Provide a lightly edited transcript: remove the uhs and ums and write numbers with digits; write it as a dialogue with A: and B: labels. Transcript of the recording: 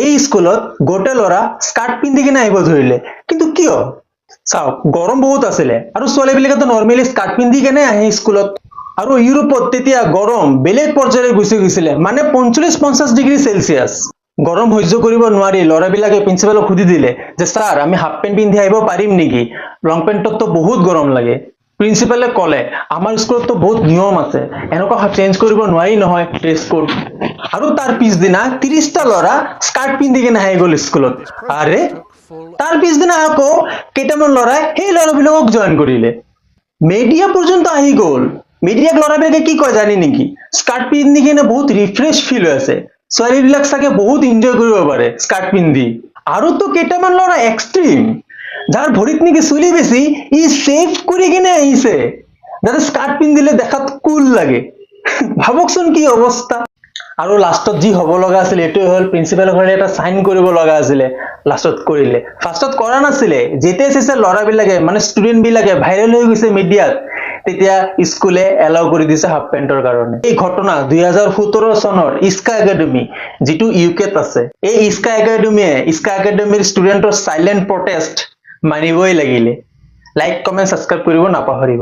A: এই স্কুলত গোটে ল'ৰা স্কাৰ্ট পিন্ধি কিনে আহিব ধৰিলে, কিন্তু কিয়? চাওক, গৰম বহুত আছিলে আৰু ছোৱালীবিলাকেতো নৰ্মেলি স্কাৰ্ট পিন্ধি কেনে আহে স্কুলত। আৰু ইউৰোপত তেতিয়া গৰম বেলেগ পৰ্যায়লৈ গুচি গৈছিলে, মানে 45-50 ডিগ্ৰী চেলচিয়াছ। গৰম সহ্য কৰিব নোৱাৰি ল'ৰাবিলাকে প্ৰিন্সিপালক সুধি দিলে যে ছাৰ, আমি হাফ পেণ্ট পিন্ধি আহিব পাৰিম নেকি? লং পেণ্টততো বহুত গৰম লাগে। প্ৰিন্সিপালে ক'লে, আমাৰ স্কুলততো বহুত নিয়ম আছে, এনেকুৱা চেঞ্জ কৰিব নোৱাৰি নহয় ড্ৰেছ কোড। আৰু তাৰ পিছদিনা 30টা ল'ৰা স্কাৰ্ট পিন্ধি কিনে আহি গ'ল স্কুলত। আৰে, তাৰ পিছদিনা আকৌ কেইটামান ল'ৰাই সেই ল'ৰাবিলাকক জইন কৰিলে। মিডিয়া পৰ্যন্ত আহি গ'ল। মিডিয়াক ল'ৰাবিলাকে কি কয় জানি নেকি? স্কাৰ্ট পিন্ধি কিনে বহুত ৰিফ্ৰেছ ফিল হৈ আছে, ছোৱালীবিলাক চাগে বহুত এনজয় কৰিব পাৰে স্কাৰ্ট পিন্ধি। আৰুতো কেইটামান ল'ৰা এক্সট্ৰিম, যাৰ ভৰিত নেকি চুলি বেছি, ই চেভ কৰি কিনে আহিছে যাতে স্কাৰ্ট পিন্ধিলে দেখাত কুল লাগে। ভাবকচোন কি অৱস্থা। আৰু লাষ্টত যি হ'ব লগা আছিল এইটোৱে হ'ল, প্ৰিন্সিপালৰ ঘৰে এটা চাইন কৰিব লগা আছিলে, লাষ্টত কৰিলে। ফাৰ্ষ্টত কৰা নাছিলে, যেতিয়া চাইছে ল'ৰাবিলাকে মানে ষ্টুডেণ্টবিলাকে ভাইৰেল হৈ গৈছে মিডিয়াত, তেতিয়া স্কুলে এলাউ কৰি দিছে হাফ পেণ্টৰ কাৰণে। এই ঘটনা 2017 চনৰ ইস্কা একাডেমী, যিটো ইউকেত আছে, এই ইস্কা একাডেমীৰ ষ্টুডেণ্টৰ চাইলেণ্ট প্ৰটেষ্ট মানিবই লাগিলে। লাইক, কমেণ্ট, ছাবস্ক্ৰাইব কৰিব নাপাহৰিব।